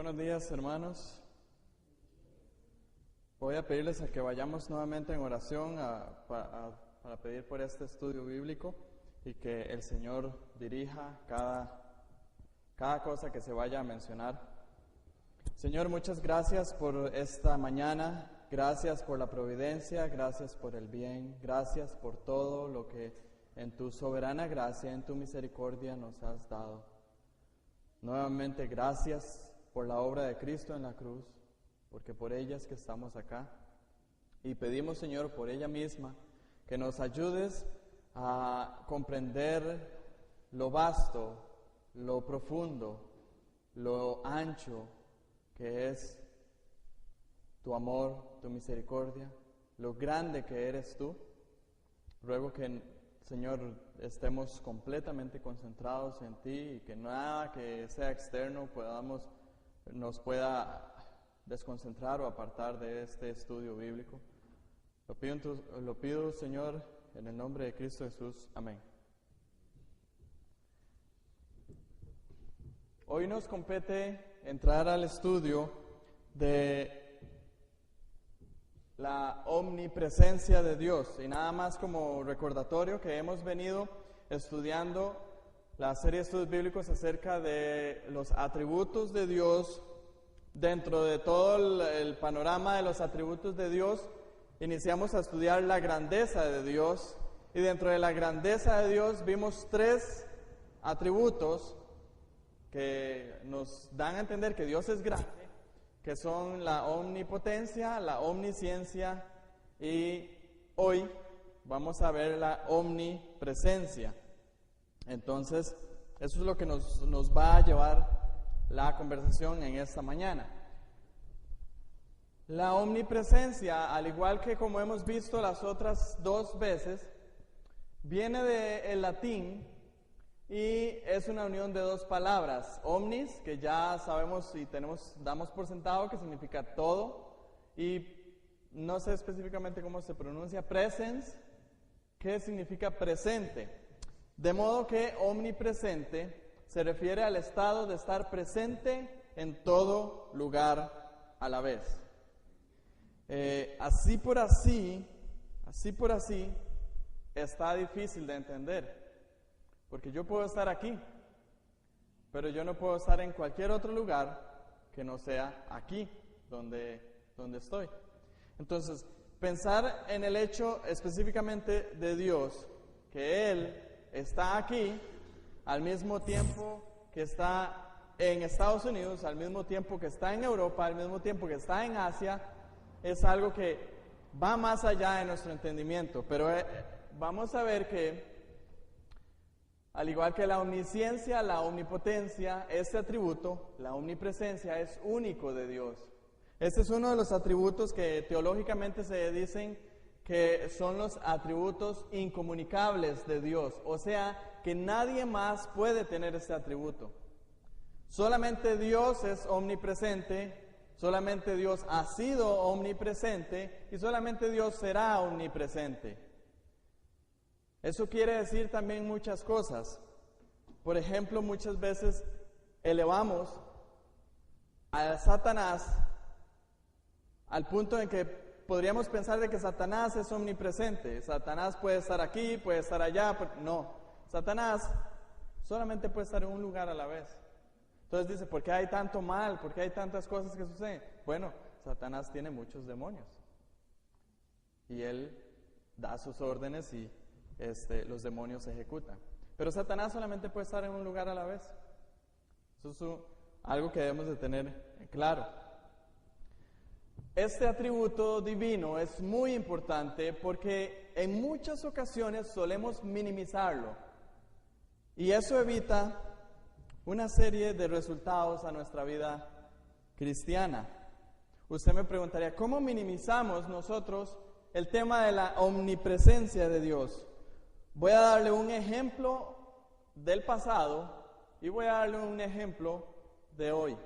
Buenos días, hermanos. Voy a pedirles a que vayamos nuevamente en oración para pedir por este estudio bíblico y que el Señor dirija cada cosa que se vaya a mencionar. Señor, muchas gracias por esta mañana, gracias por la providencia, gracias por el bien, gracias por todo lo que en tu soberana gracia, en tu misericordia nos has dado. Nuevamente, gracias por la obra de Cristo en la cruz, porque por ella es que estamos acá. Y pedimos, Señor, por ella misma, que nos ayudes a comprender lo vasto, lo profundo, lo ancho que es tu amor, tu misericordia, lo grande que eres tú. Ruego que, Señor, estemos completamente concentrados en ti y que nada que sea externo nos pueda desconcentrar o apartar de este estudio bíblico. Lo pido, Señor, en el nombre de Cristo Jesús. Amén. Hoy nos compete entrar al estudio de la omnipresencia de Dios. Y nada más como recordatorio que hemos venido estudiando la serie de estudios bíblicos acerca de los atributos de Dios. Dentro de todo el panorama de los atributos de Dios, iniciamos a estudiar la grandeza de Dios. Y dentro de la grandeza de Dios vimos 3 atributos que nos dan a entender que Dios es grande, que son la omnipotencia, la omnisciencia y hoy vamos a ver la omnipresencia. Entonces, eso es lo que nos va a llevar la conversación en esta mañana. La omnipresencia, al igual que como hemos visto las otras 2 veces, viene del latín y es una unión de 2 palabras. Omnis, que ya sabemos y damos por sentado que significa todo, y no sé específicamente cómo se pronuncia, presens, que significa presente. De modo que omnipresente se refiere al estado de estar presente en todo lugar a la vez. Así por así, está difícil de entender. Porque yo puedo estar aquí, pero yo no puedo estar en cualquier otro lugar que no sea aquí, donde estoy. Entonces, pensar en el hecho específicamente de Dios, que Él está aquí, al mismo tiempo que está en Estados Unidos, al mismo tiempo que está en Europa, al mismo tiempo que está en Asia, es algo que va más allá de nuestro entendimiento. Pero vamos a ver que, al igual que la omnisciencia, la omnipotencia, este atributo, la omnipresencia, es único de Dios. Este es uno de los atributos que teológicamente se dicen que son los atributos incomunicables de Dios, o sea, que nadie más puede tener este atributo. Solamente Dios es omnipresente, solamente Dios ha sido omnipresente y solamente Dios será omnipresente. Eso quiere decir también muchas cosas. Por ejemplo, muchas veces elevamos a Satanás al punto en que podríamos pensar de que Satanás es omnipresente. Satanás puede estar aquí, puede estar allá, pero no. Satanás solamente puede estar en un lugar a la vez. Entonces dice, ¿por qué hay tanto mal? ¿Por qué hay tantas cosas que suceden? Bueno, Satanás tiene muchos demonios. Y él da sus órdenes y los demonios se ejecutan. Pero Satanás solamente puede estar en un lugar a la vez. Eso es algo que debemos de tener claro. Este atributo divino es muy importante porque en muchas ocasiones solemos minimizarlo. Y eso evita una serie de resultados a nuestra vida cristiana. Usted me preguntaría, ¿cómo minimizamos nosotros el tema de la omnipresencia de Dios? Voy a darle un ejemplo del pasado y voy a darle un ejemplo de hoy.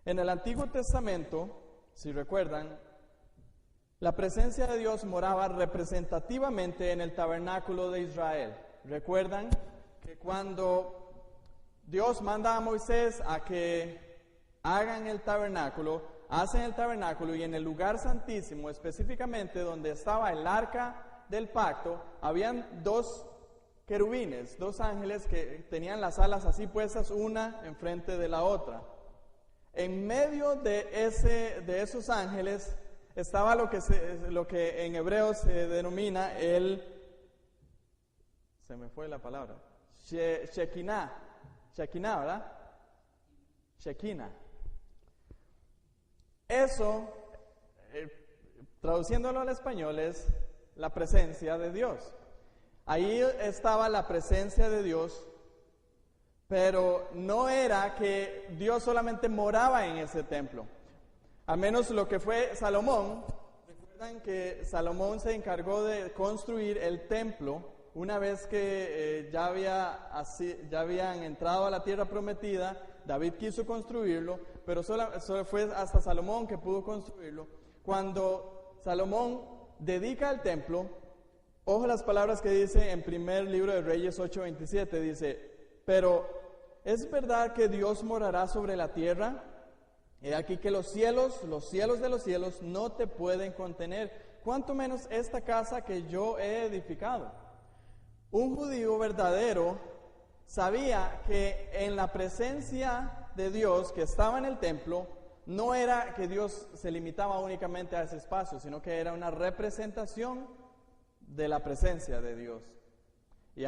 En el Antiguo Testamento, si recuerdan, la presencia de Dios moraba representativamente en el tabernáculo de Israel. ¿Recuerdan que cuando Dios manda a Moisés a que hacen el tabernáculo y en el lugar santísimo, específicamente donde estaba el arca del pacto, habían dos querubines, dos ángeles que tenían las alas así puestas una enfrente de la otra. En medio de esos ángeles estaba lo que en hebreo se denomina se me fue la palabra, Shekinah, ¿verdad? Shekinah. Eso, traduciéndolo al español, es la presencia de Dios. Ahí estaba la presencia de Dios, pero no era que Dios solamente moraba en ese templo. Al menos lo que fue Salomón. Recuerdan que Salomón se encargó de construir el templo una vez que ya habían entrado a la tierra prometida. David quiso construirlo, pero solo fue hasta Salomón que pudo construirlo. Cuando Salomón dedica el templo, ojo las palabras que dice en primer libro de Reyes 8:27, dice: pero ¿es verdad que Dios morará sobre la tierra? He aquí que los cielos de los cielos no te pueden contener, cuanto menos esta casa que yo he edificado. Un judío verdadero sabía que en la presencia de Dios que estaba en el templo, no era que Dios se limitaba únicamente a ese espacio, sino que era una representación de la presencia de Dios. Y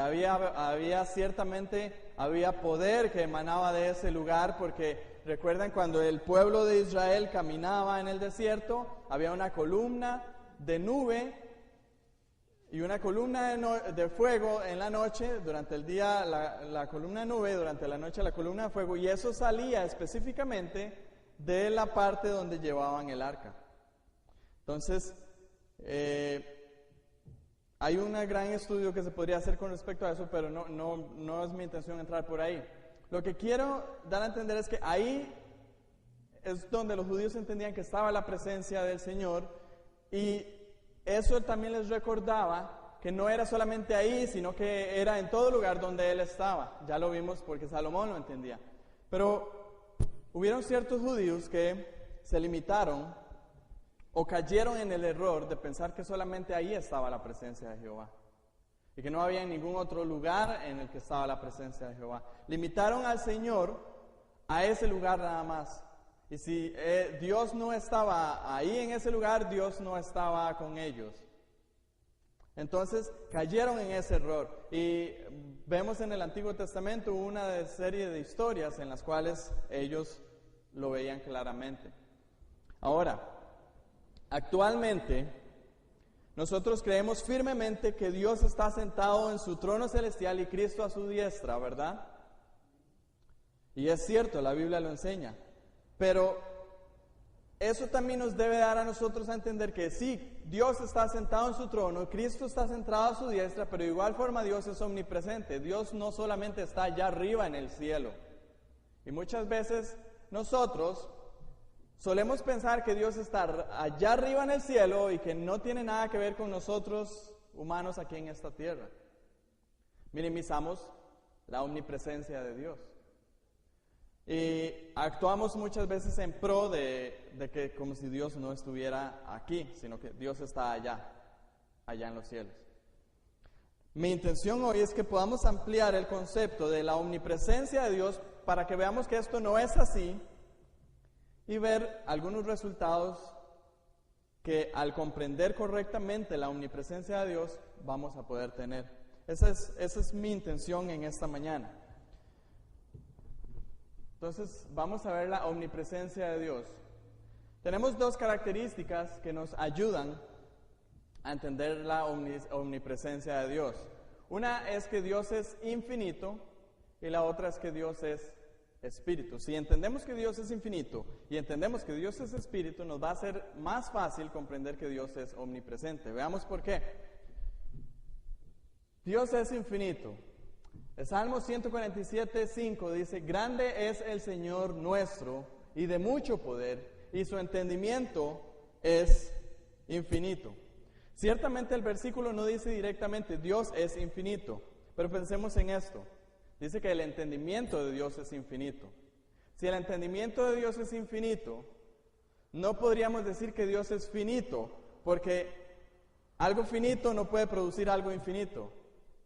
ciertamente había poder que emanaba de ese lugar, porque recuerdan cuando el pueblo de Israel caminaba en el desierto, había una columna de nube y una columna de fuego en la noche. Durante el día la columna de nube, durante la noche la columna de fuego, y eso salía específicamente de la parte donde llevaban el arca. Entonces, hay un gran estudio que se podría hacer con respecto a eso, pero no es mi intención entrar por ahí. Lo que quiero dar a entender es que ahí es donde los judíos entendían que estaba la presencia del Señor, y eso también les recordaba que no era solamente ahí, sino que era en todo lugar donde Él estaba. Ya lo vimos porque Salomón lo entendía. Pero hubieron ciertos judíos que se limitaron o cayeron en el error de pensar que solamente ahí estaba la presencia de Jehová y que no había ningún otro lugar en el que estaba la presencia de Jehová. Limitaron al Señor a ese lugar nada más. Y si Dios no estaba ahí en ese lugar, Dios no estaba con ellos. Entonces cayeron en ese error. Y vemos en el Antiguo Testamento una serie de historias en las cuales ellos lo veían claramente. Ahora, actualmente, nosotros creemos firmemente que Dios está sentado en su trono celestial y Cristo a su diestra, ¿verdad? Y es cierto, la Biblia lo enseña. Pero eso también nos debe dar a nosotros a entender que sí, Dios está sentado en su trono, Cristo está sentado a su diestra, pero de igual forma Dios es omnipresente. Dios no solamente está allá arriba en el cielo. Y muchas veces nosotros solemos pensar que Dios está allá arriba en el cielo y que no tiene nada que ver con nosotros humanos aquí en esta tierra. Minimizamos la omnipresencia de Dios. Y actuamos muchas veces en pro de que como si Dios no estuviera aquí, sino que Dios está allá en los cielos. Mi intención hoy es que podamos ampliar el concepto de la omnipresencia de Dios para que veamos que esto no es así y ver algunos resultados que al comprender correctamente la omnipresencia de Dios vamos a poder tener. Esa es mi intención en esta mañana. Entonces, vamos a ver la omnipresencia de Dios. Tenemos dos características que nos ayudan a entender la omnipresencia de Dios. Una es que Dios es infinito y la otra es que Dios es espíritu. Si entendemos que Dios es infinito y entendemos que Dios es espíritu, nos va a ser más fácil comprender que Dios es omnipresente. Veamos por qué. Dios es infinito. El Salmo 147:5 dice: grande es el Señor nuestro y de mucho poder, y su entendimiento es infinito. Ciertamente el versículo no dice directamente Dios es infinito, pero pensemos en esto. Dice que el entendimiento de Dios es infinito. Si el entendimiento de Dios es infinito, no podríamos decir que Dios es finito, porque algo finito no puede producir algo infinito,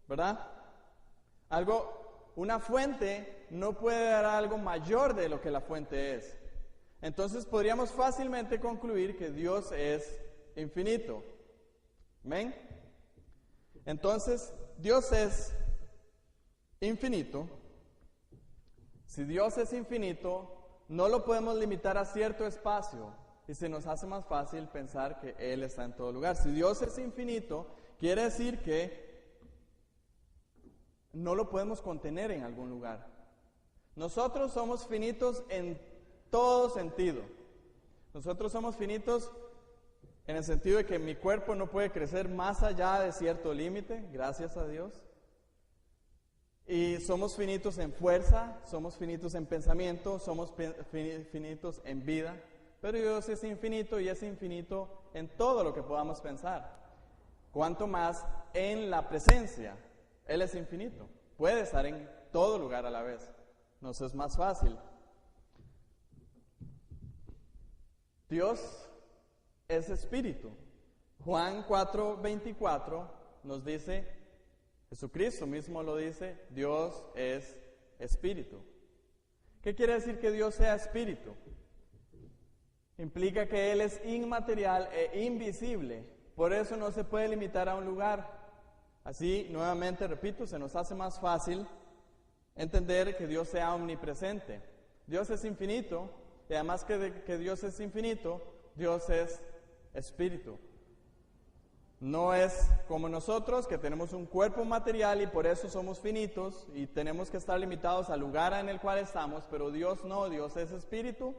¿verdad? Una fuente no puede dar algo mayor de lo que la fuente es. Entonces podríamos fácilmente concluir que Dios es infinito. ¿Amén? Entonces, Dios es infinito. Si Dios es infinito, no lo podemos limitar a cierto espacio y se nos hace más fácil pensar que Él está en todo lugar. Si Dios es infinito, quiere decir que no lo podemos contener en algún lugar. Nosotros somos finitos en todo sentido. Nosotros somos finitos en el sentido de que mi cuerpo no puede crecer más allá de cierto límite, gracias a Dios. Y somos finitos en fuerza, somos finitos en pensamiento, somos finitos en vida. Pero Dios es infinito y es infinito en todo lo que podamos pensar. Cuanto más en la presencia. Él es infinito. Puede estar en todo lugar a la vez. Nos es más fácil. Dios es espíritu. Juan 4:24 nos dice, Jesucristo mismo lo dice, Dios es espíritu. ¿Qué quiere decir que Dios sea espíritu? Implica que Él es inmaterial e invisible. Por eso no se puede limitar a un lugar. Así, nuevamente repito, se nos hace más fácil entender que Dios sea omnipresente. Dios es infinito, y además que Dios es infinito, Dios es espíritu. No es como nosotros, que tenemos un cuerpo material y por eso somos finitos y tenemos que estar limitados al lugar en el cual estamos, pero Dios no, Dios es espíritu,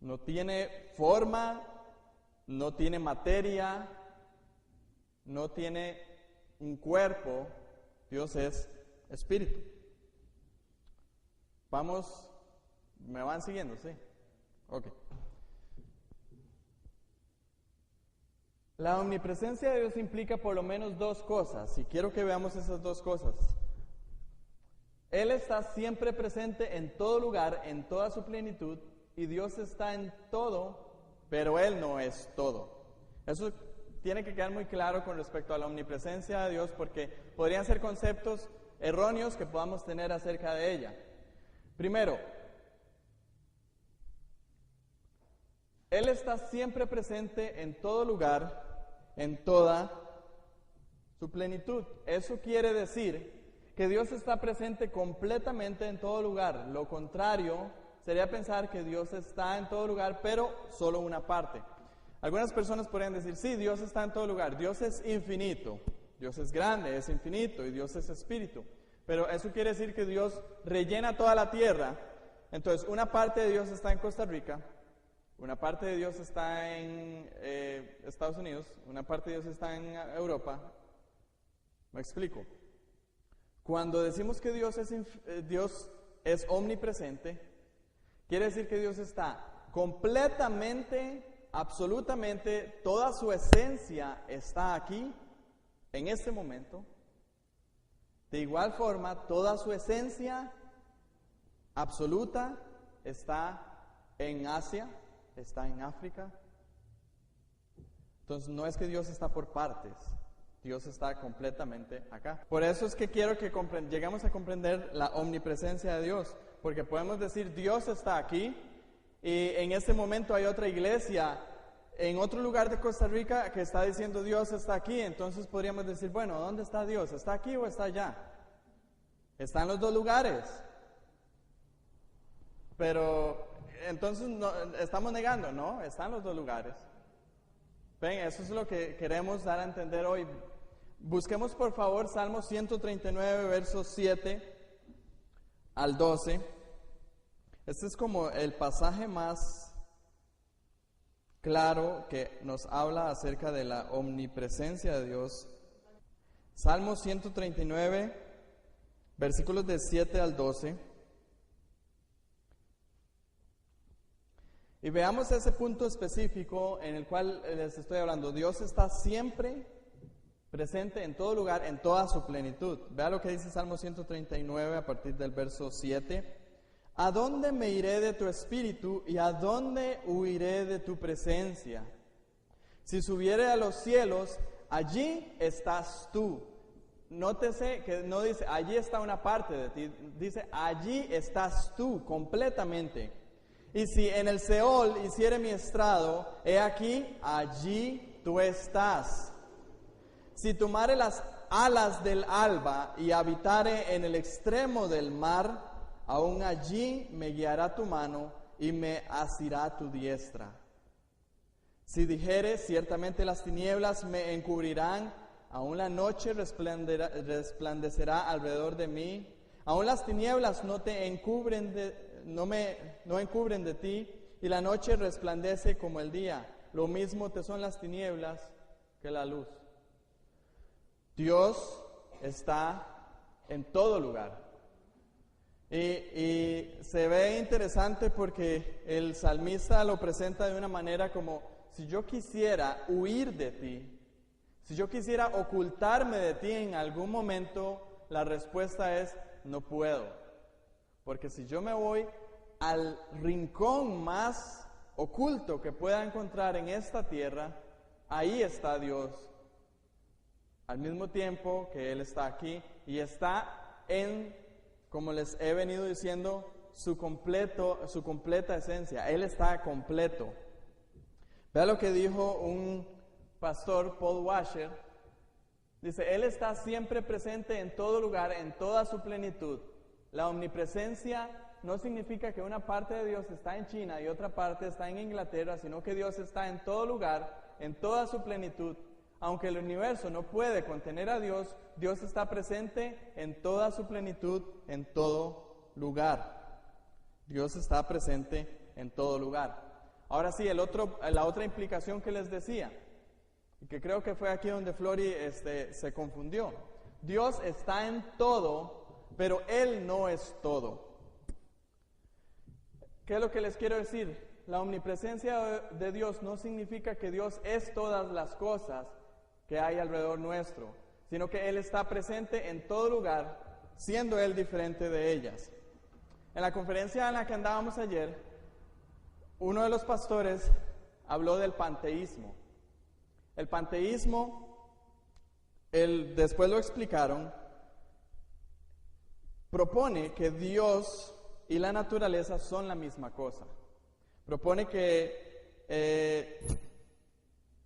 no tiene forma, no tiene materia, no tiene un cuerpo, Dios es espíritu. Vamos, ¿me van siguiendo? Sí. Ok. La omnipresencia de Dios implica por lo menos dos cosas, y quiero que veamos esas dos cosas. Él está siempre presente en todo lugar, en toda su plenitud, y Dios está en todo, pero Él no es todo. Eso tiene que quedar muy claro con respecto a la omnipresencia de Dios, porque podrían ser conceptos erróneos que podamos tener acerca de ella. Primero, Él está siempre presente en todo lugar, en toda su plenitud. Eso quiere decir que Dios está presente completamente en todo lugar. Lo contrario sería pensar que Dios está en todo lugar, pero solo una parte. Algunas personas podrían decir, sí, Dios está en todo lugar. Dios es infinito, Dios es grande, es infinito y Dios es espíritu. Pero eso quiere decir que Dios rellena toda la tierra. Entonces, una parte de Dios está en Costa Rica, una parte de Dios está en Estados Unidos, una parte de Dios está en Europa. Me explico. Cuando decimos que Dios es omnipresente, quiere decir que Dios está completamente, absolutamente, toda su esencia está aquí, en este momento. De igual forma, toda su esencia absoluta está en Asia, está en África. Entonces no es que Dios está por partes, Dios está completamente acá. Por eso es que quiero que lleguemos a comprender la omnipresencia de Dios, porque podemos decir Dios está aquí y en este momento hay otra iglesia en otro lugar de Costa Rica que está diciendo Dios está aquí. Entonces podríamos decir, bueno, ¿dónde está Dios? ¿Está aquí o está allá? Está en los dos lugares. Pero entonces no, estamos negando, ¿no? Está en los dos lugares. Ven, eso es lo que queremos dar a entender hoy. Busquemos por favor Salmo 139, versos 7 al 12. Este es como el pasaje más claro que nos habla acerca de la omnipresencia de Dios. Salmo 139, versículos de 7 al 12. Y veamos ese punto específico en el cual les estoy hablando. Dios está siempre presente en todo lugar, en toda su plenitud. Vea lo que dice Salmo 139 a partir del verso 7. ¿A dónde me iré de tu espíritu y a dónde huiré de tu presencia? Si subiere a los cielos, allí estás tú. Nótese que no dice, allí está una parte de ti, dice, allí estás tú completamente. Y si en el Seol hiciere mi estrado, he aquí, allí tú estás. Si tomare las alas del alba y habitare en el extremo del mar, aún allí me guiará tu mano y me asirá tu diestra. Si dijere, ciertamente las tinieblas me encubrirán, aún la noche resplandecerá alrededor de mí. Aún las tinieblas no encubren de ti, y la noche resplandece como el día. Lo mismo te son las tinieblas que la luz. Dios está en todo lugar. Y se ve interesante porque el salmista lo presenta de una manera como, si yo quisiera huir de ti, si yo quisiera ocultarme de ti en algún momento, la respuesta es, no puedo. Porque si yo me voy al rincón más oculto que pueda encontrar en esta tierra, ahí está Dios. Al mismo tiempo que Él está aquí y está en, como les he venido diciendo, su completa esencia. Él está completo. Vea lo que dijo un pastor, Paul Washer. Dice, Él está siempre presente en todo lugar, en toda su plenitud. La omnipresencia no significa que una parte de Dios está en China y otra parte está en Inglaterra, sino que Dios está en todo lugar, en toda su plenitud. Aunque el universo no puede contener a Dios, Dios está presente en toda su plenitud, en todo lugar. Dios está presente en todo lugar. Ahora sí, la otra implicación que les decía, y que creo que fue aquí donde Flori se confundió. Dios está en todo, pero Él no es todo. ¿Qué es lo que les quiero decir? La omnipresencia de Dios no significa que Dios es todas las cosas que hay alrededor nuestro, sino que Él está presente en todo lugar, siendo Él diferente de ellas. En la conferencia en la que andábamos ayer, uno de los pastores habló del panteísmo. El panteísmo, después lo explicaron, propone que Dios y la naturaleza son la misma cosa. Propone que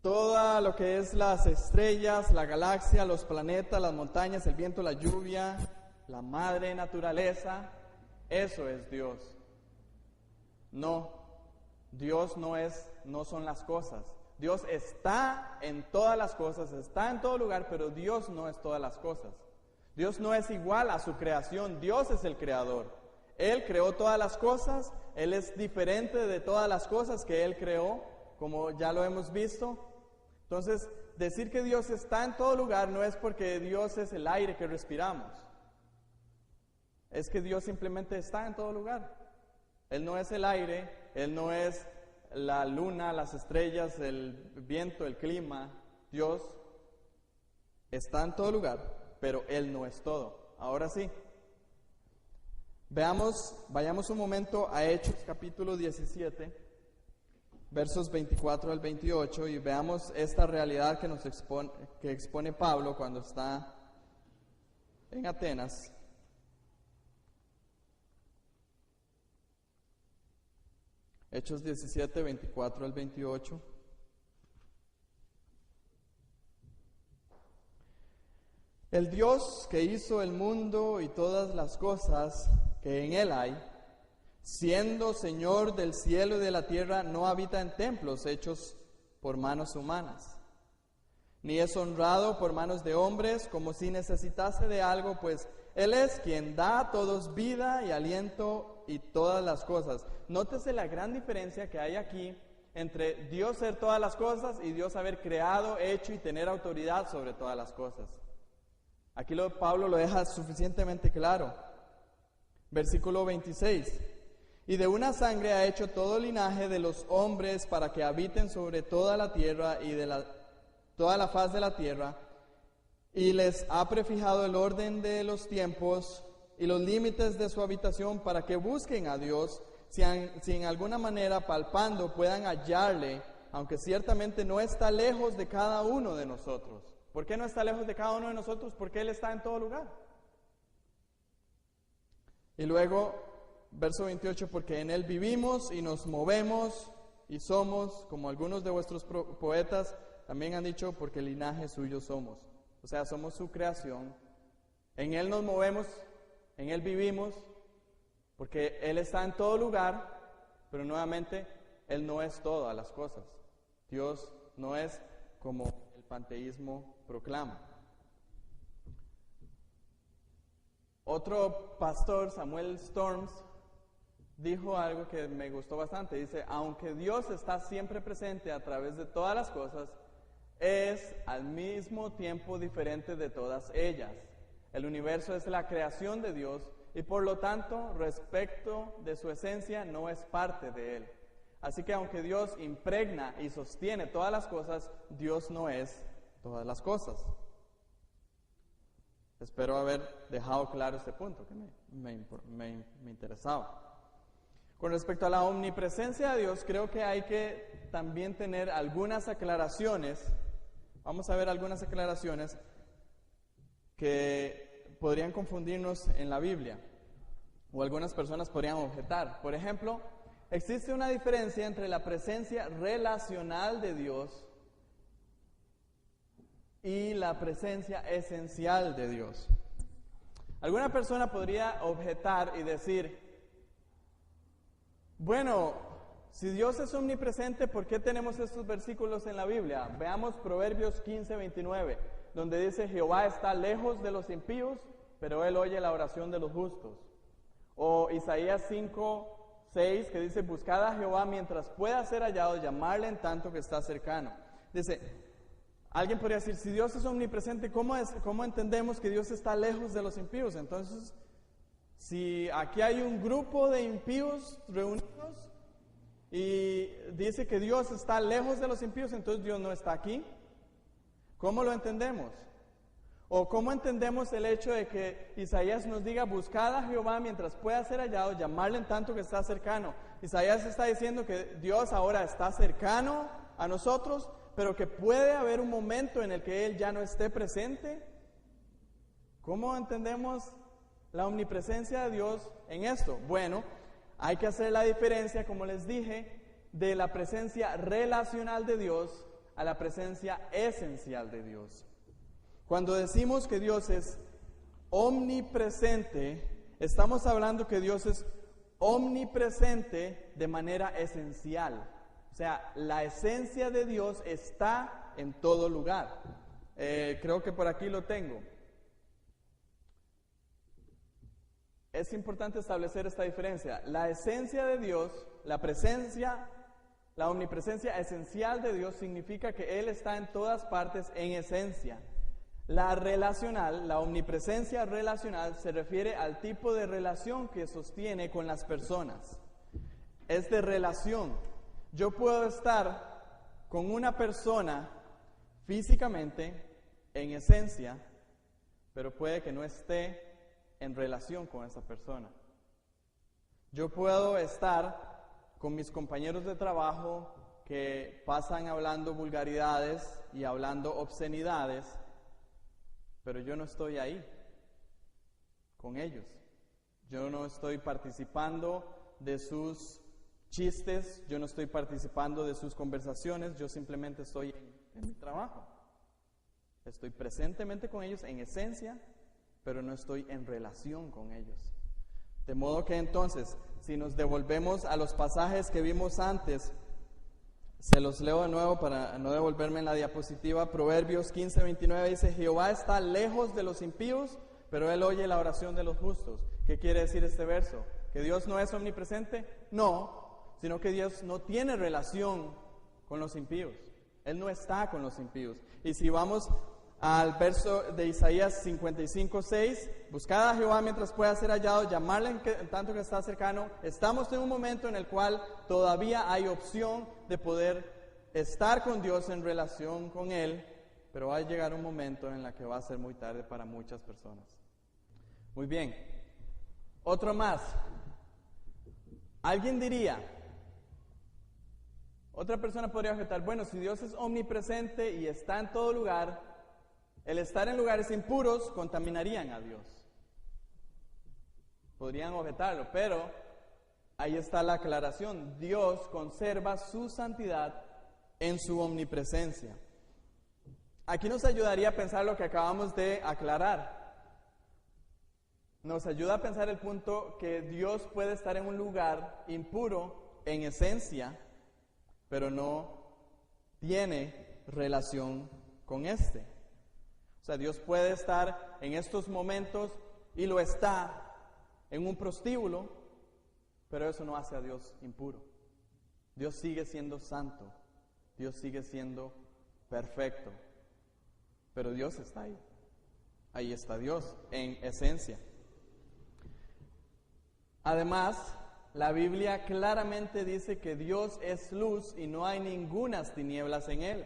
todo lo que es las estrellas, la galaxia, los planetas, las montañas, el viento, la lluvia, la madre naturaleza, eso es Dios. No, Dios no son las cosas. Dios está en todas las cosas, está en todo lugar, pero Dios no es todas las cosas. Dios no es igual a su creación, Dios es el creador. Él creó todas las cosas, Él es diferente de todas las cosas que Él creó, como ya lo hemos visto. Entonces, decir que Dios está en todo lugar no es porque Dios es el aire que respiramos. Es que Dios simplemente está en todo lugar. Él no es el aire, Él no es la luna, las estrellas, el viento, el clima. Dios está en todo lugar, pero Él no es todo. Ahora sí, vayamos un momento a Hechos capítulo 17, versos 24 al 28, y veamos esta realidad que expone Pablo cuando está en Atenas. Hechos 17, 24 al 28. El Dios que hizo el mundo y todas las cosas que en él hay, siendo Señor del cielo y de la tierra, no habita en templos hechos por manos humanas, ni es honrado por manos de hombres como si necesitase de algo, pues Él es quien da a todos vida y aliento y todas las cosas. Nótese la gran diferencia que hay aquí entre Dios ser todas las cosas y Dios haber creado, hecho y tener autoridad sobre todas las cosas. Aquí Pablo lo deja suficientemente claro. Versículo 26. Y de una sangre ha hecho todo linaje de los hombres para que habiten sobre toda la tierra y toda la faz de la tierra, y les ha prefijado el orden de los tiempos y los límites de su habitación para que busquen a Dios, si en alguna manera palpando puedan hallarle, aunque ciertamente no está lejos de cada uno de nosotros. ¿Por qué no está lejos de cada uno de nosotros? Porque Él está en todo lugar. Y luego, verso 28, porque en Él vivimos y nos movemos y somos, como algunos de vuestros poetas también han dicho, porque linaje suyo somos. O sea, somos su creación. En Él nos movemos, en Él vivimos, porque Él está en todo lugar, pero nuevamente, Él no es todas las cosas. Dios no es como el panteísmo proclama. Otro pastor, Samuel Storms, dijo algo que me gustó bastante. Dice, aunque Dios está siempre presente a través de todas las cosas, es al mismo tiempo diferente de todas ellas. El universo es la creación de Dios y por lo tanto, respecto de su esencia, no es parte de Él. Así que aunque Dios impregna y sostiene todas las cosas, Dios no es todas las cosas. Espero haber dejado claro este punto que me interesaba. Con respecto a la omnipresencia de Dios, creo que hay que también tener algunas aclaraciones. Vamos a ver algunas aclaraciones que podrían confundirnos en la Biblia, o algunas personas podrían objetar. Por ejemplo, existe una diferencia entre la presencia relacional de Dios y la presencia esencial de Dios. Alguna persona podría objetar y decir, bueno, si Dios es omnipresente, ¿por qué tenemos estos versículos en la Biblia? Veamos Proverbios 15:29, donde dice, Jehová está lejos de los impíos, pero Él oye la oración de los justos. O Isaías 5:6, que dice, buscad a Jehová mientras pueda ser hallado, llamarle en tanto que está cercano. Dice, alguien podría decir, si Dios es omnipresente, ¿cómo entendemos que Dios está lejos de los impíos? Entonces, si aquí hay un grupo de impíos reunidos y dice que Dios está lejos de los impíos, entonces Dios no está aquí. ¿Cómo lo entendemos? ¿O cómo entendemos el hecho de que Isaías nos diga, buscad a Jehová mientras pueda ser hallado, llamarle en tanto que está cercano? Isaías está diciendo que Dios ahora está cercano a nosotros, pero que puede haber un momento en el que Él ya no esté presente. ¿Cómo entendemos la omnipresencia de Dios en esto? Bueno, hay que hacer la diferencia, como les dije, de la presencia relacional de Dios a la presencia esencial de Dios. Cuando decimos que Dios es omnipresente, estamos hablando que Dios es omnipresente de manera esencial. O sea, la esencia de Dios está en todo lugar. Creo que por aquí lo tengo. Es importante establecer esta diferencia. La esencia de Dios, la omnipresencia esencial de Dios significa que Él está en todas partes en esencia. La relacional, la omnipresencia relacional se refiere al tipo de relación que sostiene con las personas. Es de relación. Yo puedo estar con una persona físicamente, en esencia, pero puede que no esté en relación con esa persona. Yo puedo estar con mis compañeros de trabajo que pasan hablando vulgaridades y hablando obscenidades, pero yo no estoy ahí con ellos. Yo no estoy participando de sus chistes, yo no estoy participando de sus conversaciones, yo simplemente estoy en mi trabajo. Estoy presentemente con ellos en esencia, pero no estoy en relación con ellos. De modo que entonces, si nos devolvemos a los pasajes que vimos antes, se los leo de nuevo para no devolverme en la diapositiva. Proverbios 15:29 dice, Jehová está lejos de los impíos, pero Él oye la oración de los justos. ¿Qué quiere decir este verso? ¿Que Dios no es omnipresente? No, sino que Dios no tiene relación con los impíos. Él no está con los impíos. Y si vamos al verso de Isaías 55:6, buscad a Jehová mientras pueda ser hallado, llamarle en tanto que está cercano. Estamos en un momento en el cual todavía hay opción de poder estar con Dios en relación con Él, pero va a llegar un momento en el que va a ser muy tarde para muchas personas. Muy bien, Otro más. Alguien diría, otra persona podría objetar, bueno, si Dios es omnipresente y está en todo lugar, el estar en lugares impuros contaminarían a Dios. Podrían objetarlo, pero ahí está la aclaración. Dios conserva su santidad en su omnipresencia. Aquí nos ayudaría a pensar lo que acabamos de aclarar. Nos ayuda a pensar el punto que Dios puede estar en un lugar impuro en esencia, pero no tiene relación con este. O sea, Dios puede estar en estos momentos, y lo está, en un prostíbulo, pero eso no hace a Dios impuro. Dios sigue siendo santo, Dios sigue siendo perfecto, pero Dios está ahí. Ahí está Dios en esencia. Además, la Biblia claramente dice que Dios es luz y no hay ningunas tinieblas en Él.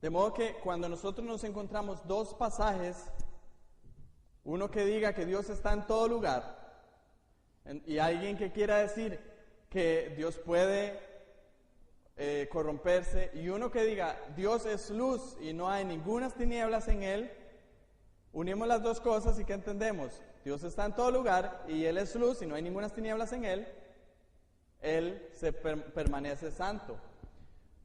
De modo que cuando nosotros nos encontramos dos pasajes, uno que diga que Dios está en todo lugar, y alguien que quiera decir que Dios puede corromperse, y uno que diga Dios es luz y no hay ningunas tinieblas en Él, unimos las dos cosas y ¿qué entendemos? Dios está en todo lugar y Él es luz y no hay ninguna tinieblas en Él. Él permanece santo.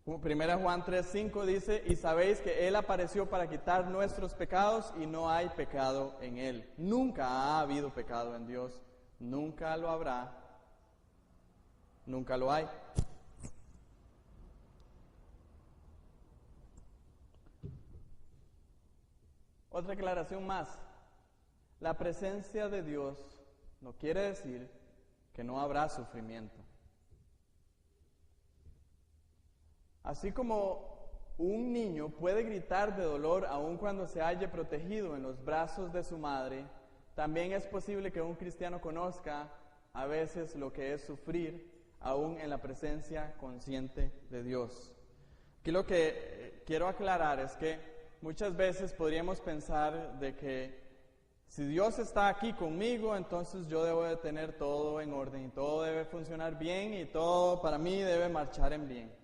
1 Juan 3:5 dice, y sabéis que Él apareció para quitar nuestros pecados y no hay pecado en Él. Nunca ha habido pecado en Dios, nunca lo habrá, nunca lo hay. Otra aclaración más. La presencia de Dios no quiere decir que no habrá sufrimiento. Así como un niño puede gritar de dolor aun cuando se halle protegido en los brazos de su madre, también es posible que un cristiano conozca a veces lo que es sufrir aún en la presencia consciente de Dios. Aquí lo que quiero aclarar es que muchas veces podríamos pensar de que si Dios está aquí conmigo, entonces yo debo de tener todo en orden y todo debe funcionar bien y todo para mí debe marchar en bien.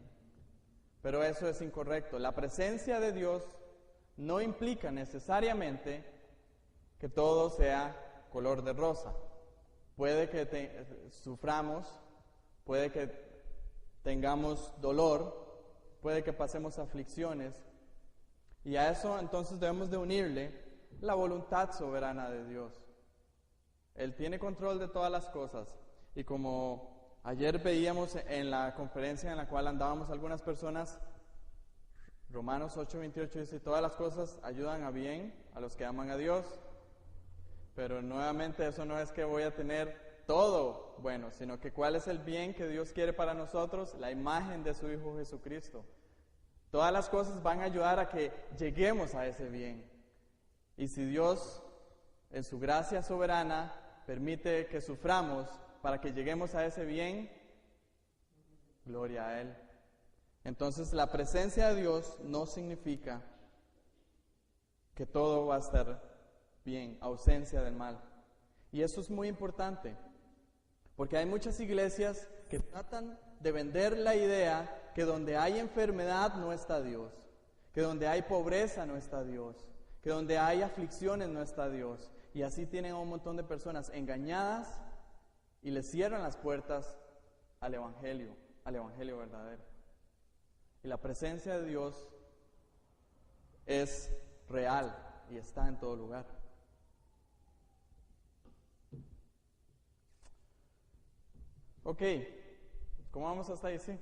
Pero eso es incorrecto. La presencia de Dios no implica necesariamente que todo sea color de rosa. Puede que suframos, puede que tengamos dolor, puede que pasemos aflicciones, y a eso entonces debemos de unirle la voluntad soberana de Dios. Él tiene control de todas las cosas, y como ayer veíamos en la conferencia en la cual andábamos algunas personas, Romanos 8:28 dice, todas las cosas ayudan a bien a los que aman a Dios, pero nuevamente eso no es que voy a tener todo bueno, sino que cuál es el bien que Dios quiere para nosotros, la imagen de su Hijo Jesucristo. Todas las cosas van a ayudar a que lleguemos a ese bien. Y si Dios, en su gracia soberana, permite que suframos para que lleguemos a ese bien, gloria a Él. Entonces, la presencia de Dios no significa que todo va a estar bien, ausencia del mal. Y eso es muy importante, porque hay muchas iglesias que tratan de vender la idea que donde hay enfermedad no está Dios, que donde hay pobreza no está Dios, que donde hay aflicciones no está Dios. Y así tienen a un montón de personas engañadas y les cierran las puertas al evangelio verdadero. Y la presencia de Dios es real y está en todo lugar. Ok, ¿cómo vamos hasta ahí? Sí.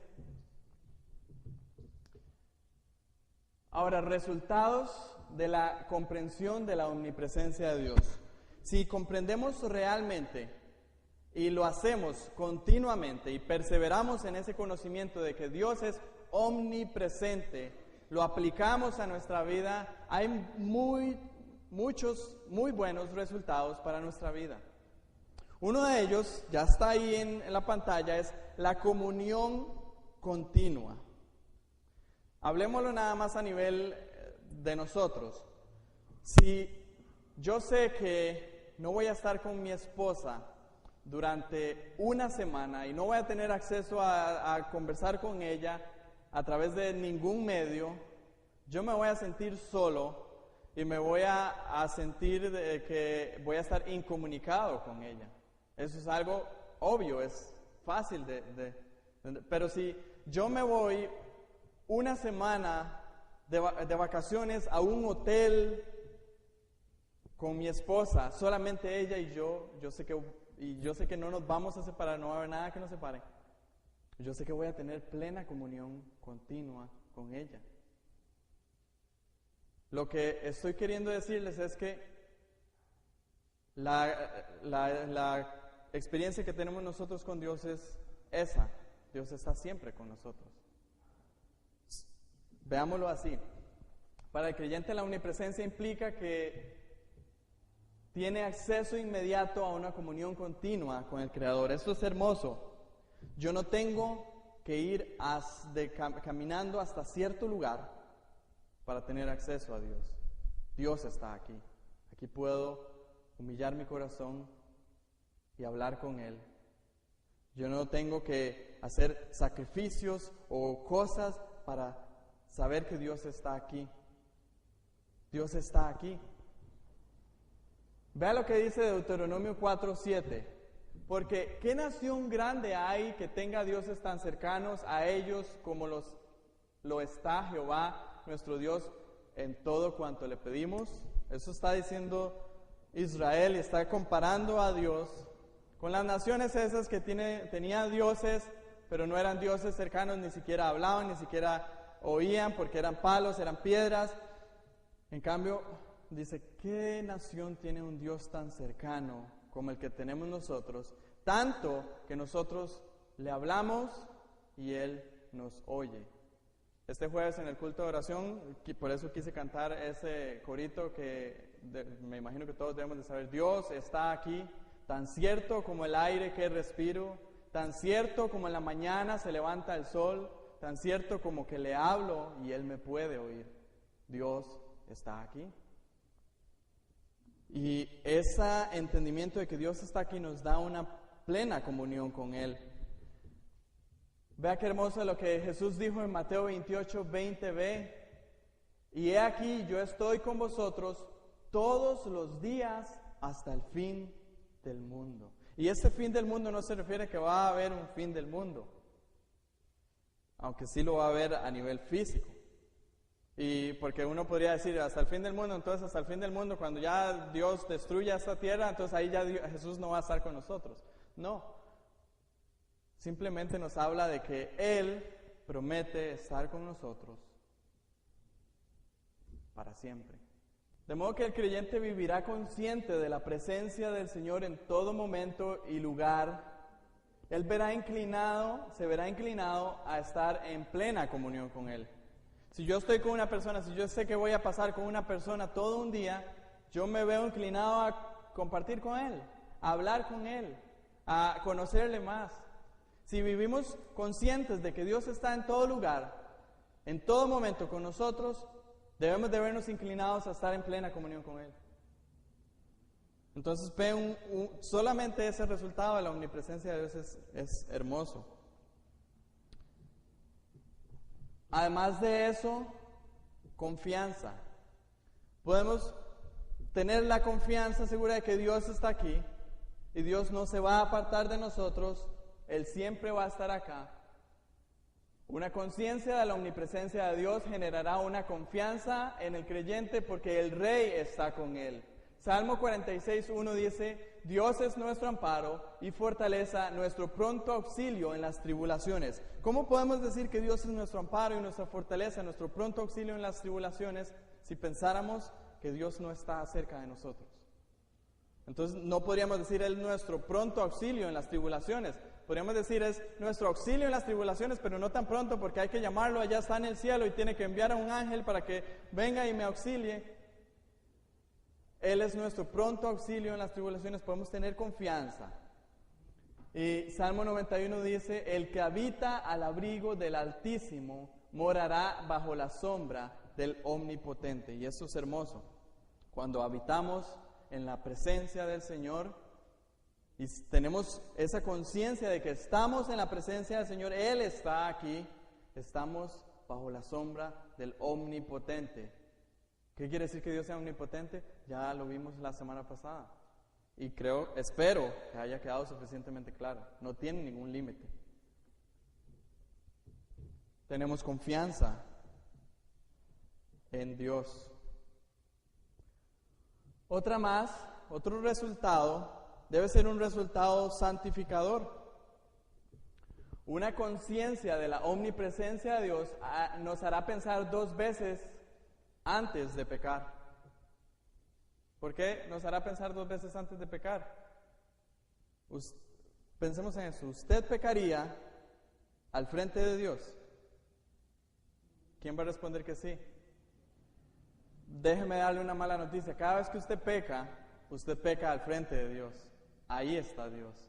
Ahora, resultados de la comprensión de la omnipresencia de Dios. Si comprendemos realmente y lo hacemos continuamente y perseveramos en ese conocimiento de que Dios es omnipresente, lo aplicamos a nuestra vida, hay muchos muy buenos resultados para nuestra vida. Uno de ellos, ya está ahí en la pantalla, es la comunión continua. Hablemoslo nada más a nivel de nosotros. Si yo sé que no voy a estar con mi esposa durante una semana y no voy a tener acceso a conversar con ella a través de ningún medio, yo me voy a sentir solo y me voy a sentir que voy a estar incomunicado con ella. Eso es algo obvio, es fácil pero si yo me voy una semana de vacaciones a un hotel con mi esposa, solamente ella y yo sé que no nos vamos a separar, no va a haber nada que nos separe. Yo sé que voy a tener plena comunión continua con ella. Lo que estoy queriendo decirles es que la experiencia que tenemos nosotros con Dios es esa. Dios está siempre con nosotros. Veámoslo así. Para el creyente la omnipresencia implica que tiene acceso inmediato a una comunión continua con el Creador. Esto es hermoso. Yo no tengo que ir caminando hasta cierto lugar para tener acceso a Dios. Dios está aquí. Aquí puedo humillar mi corazón y hablar con Él. Yo no tengo que hacer sacrificios o cosas para saber que Dios está aquí. Dios está aquí. Vea lo que dice Deuteronomio 4:7. Porque ¿qué nación grande hay que tenga dioses tan cercanos a ellos como lo está Jehová nuestro Dios en todo cuanto le pedimos? Eso está diciendo Israel y está comparando a Dios con las naciones esas que tenían dioses, pero no eran dioses cercanos, ni siquiera hablaban, ni siquiera oían, porque eran palos, eran piedras. En cambio, dice, ¿qué nación tiene un Dios tan cercano como el que tenemos nosotros? Tanto que nosotros le hablamos y Él nos oye. Este jueves en el culto de oración, por eso quise cantar ese corito que me imagino que todos debemos de saber. Dios está aquí, tan cierto como el aire que respiro, tan cierto como en la mañana se levanta el sol, tan cierto como que le hablo y Él me puede oír. Dios está aquí. Y ese entendimiento de que Dios está aquí nos da una plena comunión con Él. Vea qué hermoso lo que Jesús dijo en Mateo 28:20b. Y he aquí, yo estoy con vosotros todos los días hasta el fin del mundo. Y este fin del mundo no se refiere a que va a haber un fin del mundo, aunque sí lo va a haber a nivel físico. Y porque uno podría decir hasta el fin del mundo, entonces hasta el fin del mundo, cuando ya Dios destruya esta tierra, entonces ahí ya Jesús no va a estar con nosotros. No, simplemente nos habla de que Él promete estar con nosotros para siempre. De modo que el creyente vivirá consciente de la presencia del Señor en todo momento y lugar. Él se verá inclinado a estar en plena comunión con Él. Si yo estoy con una persona, si yo sé que voy a pasar con una persona todo un día, yo me veo inclinado a compartir con Él, a hablar con Él, a conocerle más. Si vivimos conscientes de que Dios está en todo lugar, en todo momento con nosotros, debemos de vernos inclinados a estar en plena comunión con Él. Entonces, solamente ese resultado de la omnipresencia de Dios es hermoso. Además de eso, confianza. Podemos tener la confianza segura de que Dios está aquí y Dios no se va a apartar de nosotros, Él siempre va a estar acá. Una conciencia de la omnipresencia de Dios generará una confianza en el creyente porque el Rey está con él. Salmo 46:1 dice, Dios es nuestro amparo y fortaleza, nuestro pronto auxilio en las tribulaciones. ¿Cómo podemos decir que Dios es nuestro amparo y nuestra fortaleza, nuestro pronto auxilio en las tribulaciones, si pensáramos que Dios no está cerca de nosotros? Entonces no podríamos decir Él nuestro pronto auxilio en las tribulaciones. Podríamos decir es nuestro auxilio en las tribulaciones, pero no tan pronto porque hay que llamarlo, allá está en el cielo y tiene que enviar a un ángel para que venga y me auxilie. Él es nuestro pronto auxilio en las tribulaciones, podemos tener confianza. Y Salmo 91 dice, el que habita al abrigo del Altísimo morará bajo la sombra del Omnipotente. Y eso es hermoso. Cuando habitamos en la presencia del Señor y tenemos esa conciencia de que estamos en la presencia del Señor, Él está aquí, estamos bajo la sombra del Omnipotente. ¿Qué quiere decir que Dios sea omnipotente? Ya lo vimos la semana pasada. Y espero que haya quedado suficientemente claro. No tiene ningún límite. Tenemos confianza en Dios. Otro resultado, debe ser un resultado santificador. Una conciencia de la omnipresencia de Dios nos hará pensar 2 veces antes de pecar. ¿Por qué nos hará pensar 2 veces antes de pecar? Pensemos en eso. ¿Usted pecaría al frente de Dios? ¿Quién va a responder que sí? Déjeme darle una mala noticia. Cada vez que usted peca al frente de Dios. Ahí está Dios.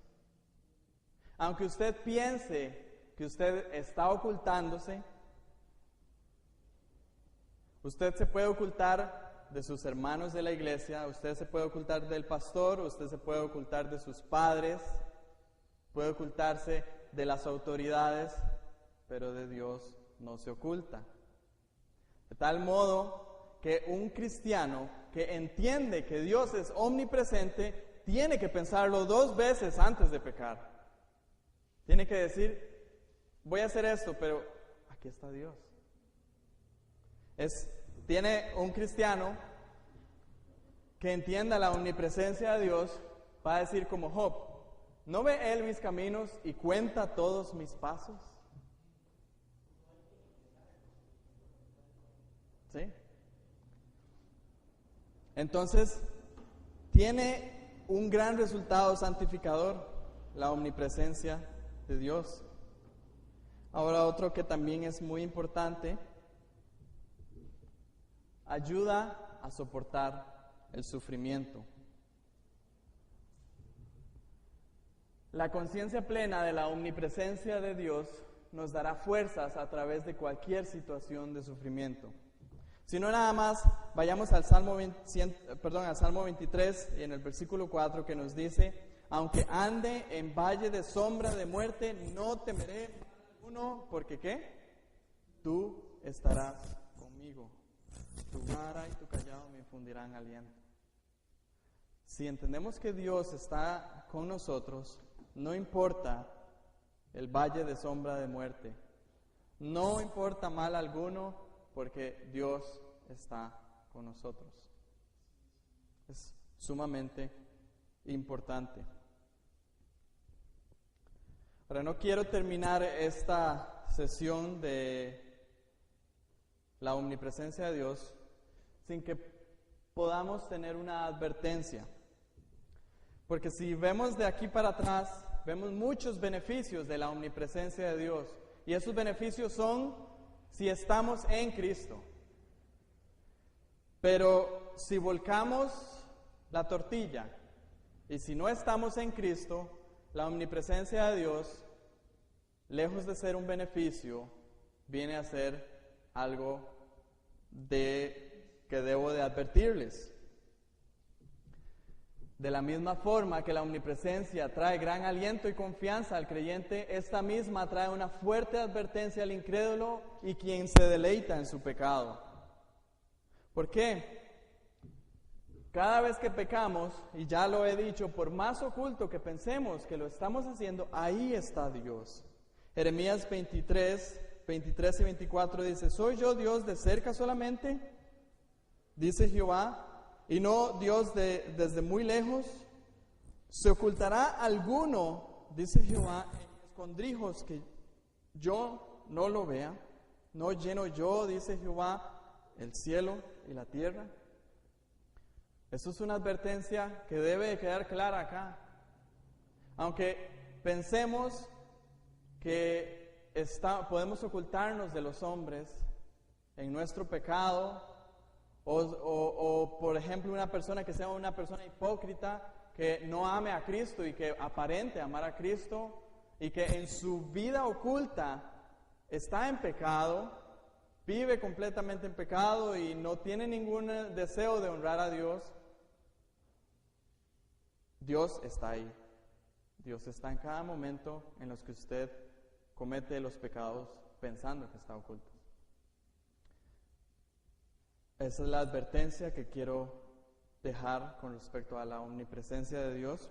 Aunque usted piense que usted está ocultándose, usted se puede ocultar de sus hermanos de la iglesia, usted se puede ocultar del pastor, usted se puede ocultar de sus padres, puede ocultarse de las autoridades, pero de Dios no se oculta. De tal modo que un cristiano que entiende que Dios es omnipresente, tiene que pensarlo 2 veces antes de pecar. Tiene que decir, voy a hacer esto, pero aquí está Dios. Tiene un cristiano que entienda la omnipresencia de Dios, va a decir como Job, ¿no ve Él mis caminos y cuenta todos mis pasos? ¿Sí? Entonces, tiene un gran resultado santificador la omnipresencia de Dios. Ahora otro que también es muy importante, ayuda a soportar el sufrimiento. La conciencia plena de la omnipresencia de Dios nos dará fuerzas a través de cualquier situación de sufrimiento. Si no, nada más, vayamos al Salmo 23 y en el versículo 4 que nos dice, aunque ande en valle de sombra de muerte, no temeré mal alguno, porque ¿qué? Tú estarás conmigo. Tu vara y tu callado me infundirán aliento. Si entendemos que Dios está con nosotros, no importa el valle de sombra de muerte, no importa mal alguno, porque Dios está con nosotros. Es sumamente importante. Ahora, no quiero terminar esta sesión de la omnipresencia de Dios sin que podamos tener una advertencia. Porque si vemos de aquí para atrás, vemos muchos beneficios de la omnipresencia de Dios. Y esos beneficios son si estamos en Cristo. Pero si volcamos la tortilla y si no estamos en Cristo, la omnipresencia de Dios, lejos de ser un beneficio, viene a ser algo que debo de advertirles. De la misma forma que la omnipresencia trae gran aliento y confianza al creyente, esta misma trae una fuerte advertencia al incrédulo y quien se deleita en su pecado. ¿Por qué? Cada vez que pecamos, y ya lo he dicho, por más oculto que pensemos que lo estamos haciendo, ahí está Dios. Jeremías 23 y 24 dice, ¿soy yo Dios de cerca solamente? Dice Jehová, y no Dios desde muy lejos. ¿Se ocultará alguno, dice Jehová, en escondrijos que yo no lo vea? ¿No lleno yo, dice Jehová, el cielo y la tierra? Eso es una advertencia que debe de quedar clara acá. Aunque pensemos que podemos ocultarnos de los hombres en nuestro pecado, o por ejemplo una persona que sea una persona hipócrita, que no ame a Cristo y que aparente amar a Cristo y que en su vida oculta está en pecado, vive completamente en pecado y no tiene ningún deseo de honrar a Dios. Dios está ahí. Dios está en cada momento en los que usted comete los pecados pensando que está oculto. Esa es la advertencia que quiero dejar con respecto a la omnipresencia de Dios.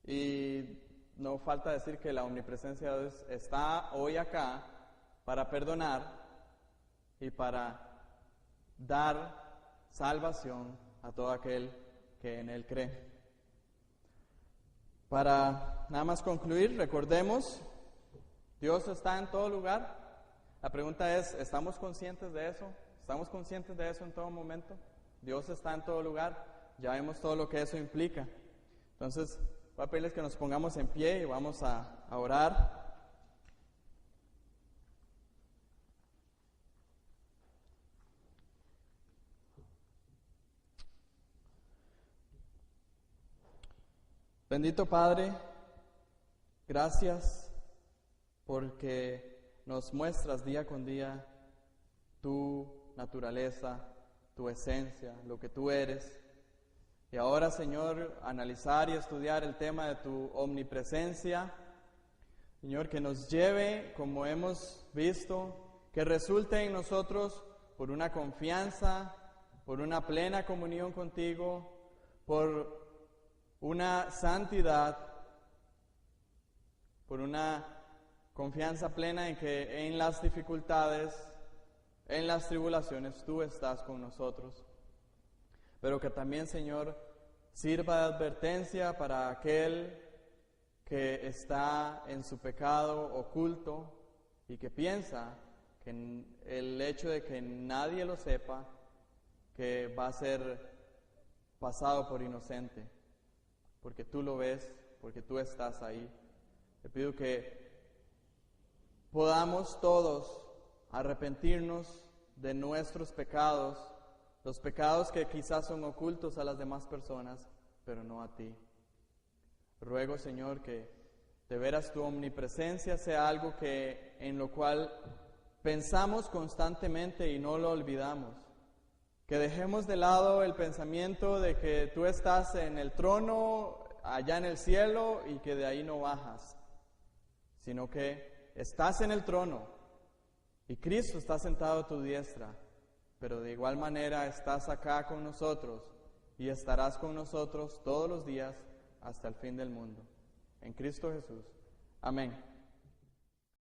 Y no falta decir que la omnipresencia de Dios está hoy acá para perdonar y para dar salvación a todo aquel que en Él cree. Para nada más concluir, recordemos, Dios está en todo lugar. La pregunta es, ¿estamos conscientes de eso? ¿Estamos conscientes de eso en todo momento? Dios está en todo lugar. Ya vemos todo lo que eso implica. Entonces, voy a pedirles que nos pongamos en pie y vamos a orar. Bendito Padre, gracias porque nos muestras día con día tu naturaleza, tu esencia, lo que tú eres. Y ahora, Señor, analizar y estudiar el tema de tu omnipresencia, Señor, que nos lleve, como hemos visto, que resulte en nosotros por una confianza, por una plena comunión contigo, por una santidad, por una confianza plena en que en las dificultades, en las tribulaciones, tú estás con nosotros. Pero que también, Señor, sirva de advertencia para aquel que está en su pecado oculto y que piensa que el hecho de que nadie lo sepa, que va a ser pasado por inocente, porque tú lo ves, porque tú estás ahí. Te pido que podamos todos arrepentirnos de nuestros pecados, los pecados que quizás son ocultos a las demás personas, pero no a ti. Ruego, Señor, que de veras tu omnipresencia sea algo en lo cual pensamos constantemente y no lo olvidamos. Que dejemos de lado el pensamiento de que tú estás en el trono, allá en el cielo, y que de ahí no bajas, sino que estás en el trono y Cristo está sentado a tu diestra, pero de igual manera estás acá con nosotros y estarás con nosotros todos los días hasta el fin del mundo. En Cristo Jesús. Amén.